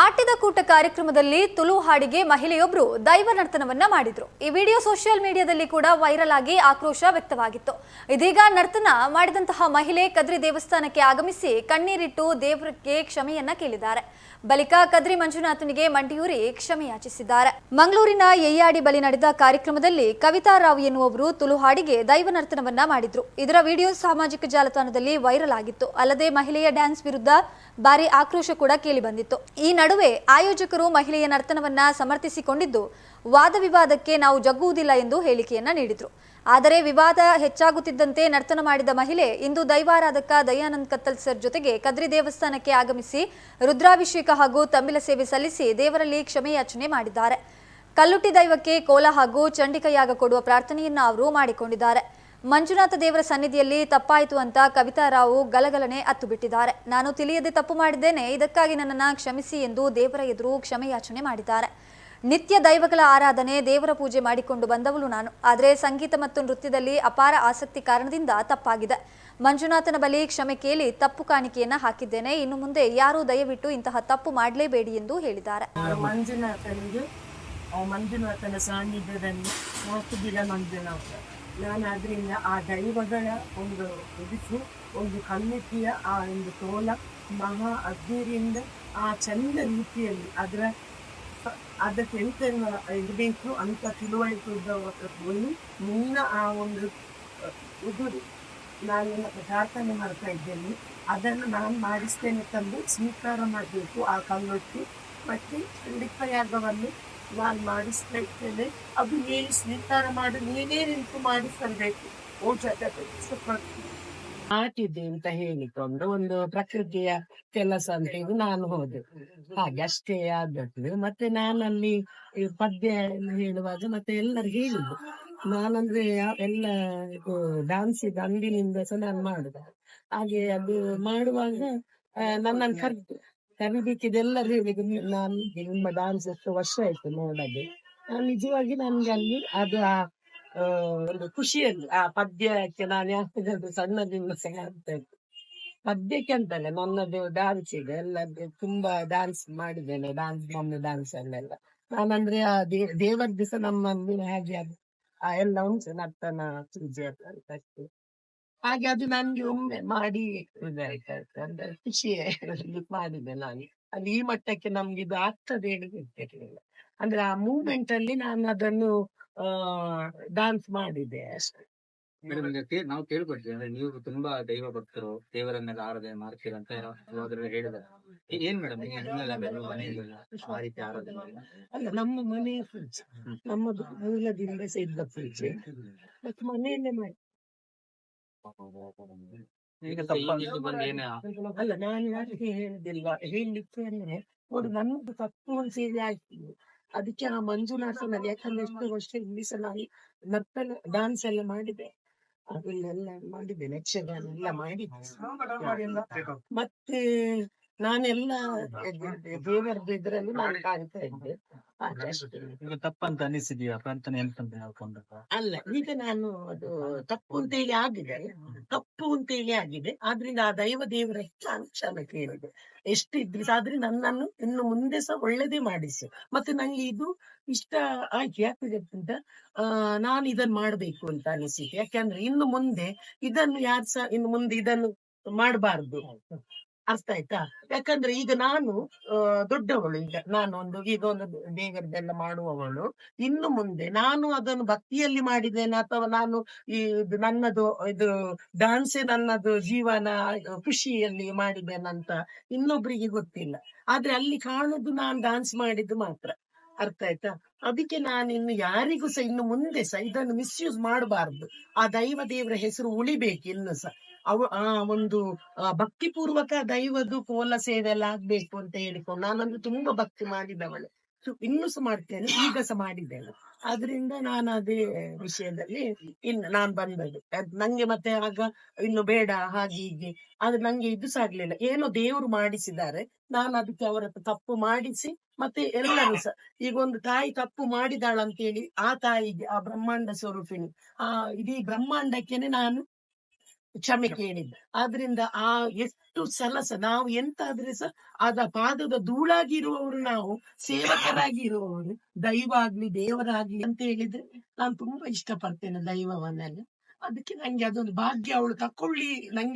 ಆಟಿದ ಕೂಟ ಕಾರ್ಯಕ್ರಮದಲ್ಲಿ ತುಳು ಹಾಡಿಗೆ ಮಹಿಳೆಯೊಬ್ಬರು ದೈವ ನರ್ತನವನ್ನ ಮಾಡಿದ್ರು. ಈ ವಿಡಿಯೋ ಸೋಷಿಯಲ್ ಮೀಡಿಯಾದಲ್ಲಿ ಕೂಡ ವೈರಲ್ ಆಗಿ ಆಕ್ರೋಶ ವ್ಯಕ್ತವಾಗಿತ್ತು. ಇದೀಗ ನರ್ತನ ಮಾಡಿದಂತಹ ಮಹಿಳೆ ಕದ್ರಿ ದೇವಸ್ಥಾನಕ್ಕೆ ಆಗಮಿಸಿ ಕಣ್ಣೀರಿಟ್ಟು ದೇವರಿಗೆ ಕ್ಷಮೆಯನ್ನ ಕೇಳಿದ್ದಾರೆ. ಬಳಿಕ ಕದ್ರಿ ಮಂಜುನಾಥನಿಗೆ ಮಂಡಿಯೂರಿ ಕ್ಷಮೆ ಯಾಚಿಸಿದ್ದಾರೆ. ಮಂಗಳೂರಿನ ಯಯ್ಯಾಡಿ ಬಳಿ ನಡೆದ ಕಾರ್ಯಕ್ರಮದಲ್ಲಿ ಕವಿತಾ ರಾವ್ ಎನ್ನುವವರು ತುಳು ಹಾಡಿಗೆ ದೈವ ನರ್ತನವನ್ನ ಮಾಡಿದ್ರು. ಇದರ ವಿಡಿಯೋ ಸಾಮಾಜಿಕ ಜಾಲತಾಣದಲ್ಲಿ ವೈರಲ್ ಆಗಿತ್ತು. ಅಲ್ಲದೆ ಮಹಿಳೆಯ ಡ್ಯಾನ್ಸ್ ವಿರುದ್ಧ ಭಾರಿ ಆಕ್ರೋಶ ಕೂಡ ಕೇಳಿಬಂದಿತ್ತು. ಈ ನಡುವೆ ಆಯೋಜಕರು ಮಹಿಳೆಯ ನರ್ತನವನ್ನ ಸಮರ್ಥಿಸಿಕೊಂಡಿದ್ದು, ವಾದ ವಿವಾದಕ್ಕೆ ನಾವು ಜಗ್ಗುವುದಿಲ್ಲ ಎಂದು ಹೇಳಿಕೆಯನ್ನ ನೀಡಿದ್ರು. ಆದರೆ ವಿವಾದ ಹೆಚ್ಚಾಗುತ್ತಿದ್ದಂತೆ ನರ್ತನ ಮಾಡಿದ ಮಹಿಳೆ ಇಂದು ದೈವಾರಾಧಕ ದಯಾನಂದ್ ಕತ್ತಲ್ ಸರ್ ಜೊತೆಗೆ ಕದ್ರಿ ದೇವಸ್ಥಾನಕ್ಕೆ ಆಗಮಿಸಿ ರುದ್ರಾಭಿಷೇಕ ಹಾಗೂ ತಂಬಿಲ ಸೇವೆ ಸಲ್ಲಿಸಿ ದೇವರಲ್ಲಿ ಕ್ಷಮೆಯಾಚನೆ ಮಾಡಿದ್ದಾರೆ. ಕಲ್ಲುಟ್ಟಿ ದೈವಕ್ಕೆ ಕೋಲ ಹಾಗೂ ಚಂಡಿಕಯಾಗ ಕೊಡುವ ಪ್ರಾರ್ಥನೆಯನ್ನ ಅವರು ಮಾಡಿಕೊಂಡಿದ್ದಾರೆ. ಮಂಜುನಾಥ ದೇವರ ಸನ್ನಿಧಿಯಲ್ಲಿ ತಪ್ಪಾಯಿತು ಅಂತ ಕವಿತಾ ರಾವ್ ಗಲಗಲನೆ ಅತ್ತು ಬಿಟ್ಟಿದ್ದಾರೆ. ನಾನು ತಿಳಿಯದೆ ತಪ್ಪು ಮಾಡಿದ್ದೇನೆ, ಇದಕ್ಕಾಗಿ ನನ್ನನ್ನು ಕ್ಷಮಿಸಿ ಎಂದು ದೇವರ ಎದುರು ಕ್ಷಮೆಯಾಚನೆ ಮಾಡಿದ್ದಾರೆ. ನಿತ್ಯ ದೈವಗಳ ಆರಾಧನೆ, ದೇವರ ಪೂಜೆ ಮಾಡಿಕೊಂಡು ಬಂದವಳು ನಾನು. ಆದರೆ ಸಂಗೀತ ಮತ್ತು ನೃತ್ಯದಲ್ಲಿ ಅಪಾರ ಆಸಕ್ತಿ ಕಾರಣದಿಂದ ತಪ್ಪಾಗಿದೆ. ಮಂಜುನಾಥನ ಬಳಿ ಕ್ಷಮೆ ಕೇಳಿ ತಪ್ಪು ಕಾಣಿಕೆಯನ್ನ ಹಾಕಿದ್ದೇನೆ. ಇನ್ನು ಮುಂದೆ ಯಾರೂ ದಯವಿಟ್ಟು ಇಂತಹ ತಪ್ಪು ಮಾಡಲೇಬೇಡಿ ಎಂದು ಹೇಳಿದ್ದಾರೆ. ಮಂಜುನಾಥನ ಸಾನ್ನಿಧ್ಯದಲ್ಲಿ ನಾನು ಅದರಿಂದ ಆ ದೈವಗಳ ಒಂದು ಉದಿಸು ಒಂದು ಕಣ್ಣಿಟ್ಟಿಯ ಆ ಒಂದು ತೋಲ ಮಹಾ ಅದ್ದೂರಿಯಿಂದ ಆ ಚಂದ ರೀತಿಯಲ್ಲಿ ಅದಕ್ಕೆ ಎಂತ ಇರಬೇಕು ಅಂತ ತಿಳುವಳಿಕೆ ಮುನ್ನ ಆ ಒಂದು ಉದುರು ನಾನು ಪ್ರಾರ್ಥನೆ ಮಾಡ್ತಾ ಇದ್ದೇನೆ. ಅದನ್ನು ನಾನು ಮಾಡಿಸ್ತೇನೆ ತಂದು ಸ್ವೀಕಾರ ಮಾಡಬೇಕು. ಆ ಕಲ್ಲೊಟ್ಟಿ ಮತ್ತು ಲಿಪ್ಪಯಾಗವನ್ನು ನಾನು ಮಾಡಿಸ್ತಾ ಇದ್ದೇನೆ. ಅದು ನೀನು ಸ್ವೀಕಾರ ಮಾಡಿ ನೀನೇ ನಿಂತು ಮಾಡಿಸಬೇಕು. ಆಟಿದೆ ಅಂತ ಹೇಳಿಕೊಂಡು ಒಂದು ಪ್ರಕೃತಿಯ ಕೆಲಸ ಅಂತ ಹೇಳಿ ನಾನು ಹೋದೆ. ಹಾಗೆ ಅಷ್ಟೇ ಆದದ್ದು. ಮತ್ತೆ ನಾನಲ್ಲಿ ಪದ್ಯ ಹೇಳುವಾಗ ಮತ್ತೆ ಎಲ್ಲರೂ ಹೇಳಿದ್ರು. ನಾನಂದ್ರೆ ಎಲ್ಲ ಡಾನ್ಸ್ ಅಂದಿನಿಂದ ಸಹ ನಾನು ಮಾಡುದ. ಹಾಗೆ ಅದು ಮಾಡುವಾಗ ನನ್ನನ್ನು ಕರಿಬೇಕಿದೆಲ್ಲರೂ ಹೇಳಿದ್ರು. ನಾನು ನಿಮ್ಮ ಡಾನ್ಸ್ ಎಷ್ಟು ವರ್ಷ ಆಯ್ತು ನೋಡದೆ. ನಿಜವಾಗಿ ನನ್ಗೆ ಅಲ್ಲಿ ಅದು ಒಂದು ಖುಷಿಯಲ್ಲಿ ಆ ಪದ್ಯಕ್ಕೆ ನಾನು ಯಾಕಂದ್ರೆ ಸಣ್ಣದಿಂದ ಸಹ ಆಗ್ತಾ ಇತ್ತು. ಪದ್ಯಕ್ಕೆ ಅಂತಲ್ಲ, ನನ್ನದು ಡಾನ್ಸ್ ಇದೆ ಎಲ್ಲದ್ದು ತುಂಬಾ ಡಾನ್ಸ್ ಮಾಡಿದ್ದೇನೆ. ನಮ್ಮ ಡಾನ್ಸ್ ಅಲ್ಲೆಲ್ಲ ನಾನಂದ್ರೆ ಆ ದೇವರ ದಿವಸ ನಮ್ಮಲ್ಲಿ ಹಾಗೆ ಅದು ಆ ಎಲ್ಲ ಉಂಟು ನರ್ತನ ಪೂಜೆ ಅಷ್ಟೇ. ಹಾಗೆ ಅದು ನನ್ಗೆ ಒಮ್ಮೆ ಮಾಡಿ ಇದಾಯ್ತು ಅಂದ್ರೆ ಖುಷಿ ಮಾಡಿದೆ ನಾನು. ಅಲ್ಲಿ ಈ ಮಟ್ಟಕ್ಕೆ ನಮ್ಗೆ ಇದು ಆಗ್ತದೆ ಹೇಳಿ ಗೊತ್ತಿರ್ಲಿಲ್ಲ. ಅಂದ್ರೆ ಆ ಮೂವ್ಮೆಂಟ್ ಅಲ್ಲಿ ನಾನು ಅದನ್ನು ಡಾನ್ಸ್ ಮಾಡಿದೆ ಅಷ್ಟೇ. ಮೇಡಮ್, ನಾವು ಕೇಳ್ಕೊಡ್ತೀವಿ ಅಂದ್ರೆ ನೀವು ತುಂಬಾ ದೈವ ಭಕ್ತರು, ದೇವರನ್ನೆಲ್ಲ ಆರಾಧನೆ ಮಾಡ್ತೀರ ಅಂತ ಸಹೋದರರು ಹೇಳಿದ್ದಾರೆ. ಏನ್ ಮೇಡಮ್ ಮನೆಯಲ್ಲಿ ಆ ರೀತಿ ಆರಾಧನೆ? ಅಲ್ಲ, ನಮ್ಮ ಮನೆಯ ಪೂಜೆ, ನಮ್ಮದು ಮೂಲದಿಂದ ಸಿದ್ಧ ಪೂಜೆ ಮತ್ತೆ ಮನೆಯಲ್ಲೇ ಮಾಡಿ. ಈಗ ಅಲ್ಲ, ನಾನು ಯಾಕೆ ಹೇಳುದಿಲ್ವಾ ಹೇಳಲಿಕ್ಕೆ ಅಂದ್ರೆ ನೋಡಿ, ನನ್ನದು ತಪ್ಪು ಒಂದು ಸೇರಿ ಆಗ್ತದೆ. ಅದಕ್ಕೆ ಆ ಮಂಜುನಾಥನಲ್ಲಿ ಯಾಕಂದ್ರೆ ಎಷ್ಟು ವರ್ಷ ಇಲ್ಲಿ ಸಹ ನಾನು ನರ್ತನ ಡಾನ್ಸ್ ಎಲ್ಲ ಮಾಡಿದೆ, ಅದನ್ನೆಲ್ಲ ಮಾಡಿದ್ದೇನೆ, ಯಕ್ಷಗಾನ ಎಲ್ಲ ಮಾಡಿದ್ದೆ. ಮತ್ತೆ ನಾನೆಲ್ಲ ದೇವರದ್ದು ಇದ್ರಲ್ಲಿ ನಾನು ಕಾಣ್ತಾ ಇದ್ದೆ. ಈಗ ತಪ್ಪಂತ ಅನಿಸಿದೆಯಾ ಪ್ರಾರ್ಥನೆ ಎಂತಂತ ಹೇಳ್ಕೊಂಡಾಗ? ಅಲ್ಲ, ಈಗ ನಾನು ಅದು ತಪ್ಪು ಅಂತ ಹೇಳಿ ಆಗಿದೆ. ಆದ್ರಿಂದ ಆ ದೇವರ ಕ್ಷಮೆ ಕೇಳಿದೆ. ಎಷ್ಟು ಇದ್ರಿ ಆದ್ರೆ ನನ್ನನ್ನು ಇನ್ನು ಮುಂದೆ ಸಹ ಒಳ್ಳೇದೇ ಮಾಡಿಸಿ. ಮತ್ತೆ ನಂಗೆ ಇದು ಇಷ್ಟ ಆಯ್ತು. ಯಾಕೆ ಅಂತ ನಾನು ಇದನ್ನು ಮಾಡ್ಬೇಕು ಅಂತ ಅನಿಸಿತು. ಯಾಕೆಂದ್ರೆ ಇನ್ನು ಮುಂದೆ ಇದನ್ನು ಯಾರು ಸಹ ಇನ್ನು ಮುಂದೆ ಇದನ್ನು ಮಾಡಬಾರ್ದು. ಅರ್ಥ ಆಯ್ತಾ? ಯಾಕಂದ್ರೆ ಈಗ ನಾನು ದೊಡ್ಡವಳು, ಈಗ ಒಂದು ದೇವರದೆಲ್ಲ ಮಾಡುವವಳು. ಇನ್ನು ಮುಂದೆ ನಾನು ಅದನ್ನು ಭಕ್ತಿಯಲ್ಲಿ ಮಾಡಿದ್ದೇನೆ ಅಥವಾ ನಾನು ನನ್ನದು ಇದು ಡಾನ್ಸೇ ನನ್ನದು ಜೀವನ ಖುಷಿಯಲ್ಲಿ ಮಾಡಿದ್ದೇನಂತ ಇನ್ನೊಬ್ರಿಗೆ ಗೊತ್ತಿಲ್ಲ. ಆದ್ರೆ ಅಲ್ಲಿ ಕಾಣುದು ನಾನು ಡಾನ್ಸ್ ಮಾಡಿದ್ದು ಮಾತ್ರ. ಅರ್ಥ ಆಯ್ತಾ? ಅದಕ್ಕೆ ನಾನು ಇನ್ನು ಯಾರಿಗೂ ಸಹ ಇನ್ನು ಮುಂದೆ ಸಹ ಇದನ್ನು ಮಿಸ್ಯೂಸ್ ಮಾಡಬಾರ್ದು. ಆ ದೇವರ ಹೆಸರು ಉಳಿಬೇಕು ಇನ್ನು ಸಹ. ಆ ಒಂದು ಭಕ್ತಿಪೂರ್ವಕ ದೈವದ್ದು ಕೋಲ ಸೇವೆ ಎಲ್ಲ ಆಗ್ಬೇಕು ಅಂತ ಹೇಳಿಕೊಂಡು ನಾನಂದ್ರೆ ತುಂಬಾ ಭಕ್ತಿ ಮಾಡಿದವಳೆ. ಇನ್ನೂ ಸಹ ಮಾಡ್ತೇನೆ, ಈಗ ಸಹ ಮಾಡಿದ್ದೇನೆ. ಆದ್ರಿಂದ ನಾನು ಅದೇ ವಿಷಯದಲ್ಲಿ ಇನ್ನು ನಾನು ಬಂದದ್ದು. ನಂಗೆ ಮತ್ತೆ ಆಗ ಇನ್ನು ಬೇಡ ಹಾಗೆ ಹೀಗೆ, ಆದ್ರೆ ನಂಗೆ ಇದು ಸಹ ಆಗ್ಲಿಲ್ಲ. ಏನೋ ದೇವರು ಮಾಡಿಸಿದ್ದಾರೆ, ನಾನು ಅದಕ್ಕೆ ಅವರ ತಪ್ಪು ಮಾಡಿಸಿ ಮತ್ತೆ ಎಲ್ಲರೂ ಸಹ ಈಗ ಒಂದು ತಾಯಿ ತಪ್ಪು ಮಾಡಿದಾಳಂತೇಳಿ ಆ ತಾಯಿಗೆ, ಆ ಬ್ರಹ್ಮಾಂಡ ಸ್ವರೂಪಿಣಿ, ಆ ಇಡೀ ಬ್ರಹ್ಮಾಂಡಕ್ಕೇನೆ ನಾನು ಕ್ಷಮೆ ಕೇಳಿದ್ದು. ಆದ್ರಿಂದ ಆ ಎಷ್ಟು ಸಲಸ ನಾವು ಎಂತಾದ್ರೆ ಸಹ ಆದ ಪಾದದ ಧೂಳಾಗಿರುವವರು, ನಾವು ಸೇವಕರಾಗಿ ಇರುವವರು. ದೈವ ಆಗ್ಲಿ ದೇವರಾಗ್ಲಿ ಅಂತ ಹೇಳಿದ್ರೆ ನಾನು ತುಂಬಾ ಇಷ್ಟಪಡ್ತೇನೆ ದೈವವನ್ನೆಲ್ಲ. ಅದಕ್ಕೆ ನಂಗೆ ಅದೊಂದು ಭಾಗ್ಯ ಅವಳು ತಕೊಳ್ಳಿ ನಂಗೆ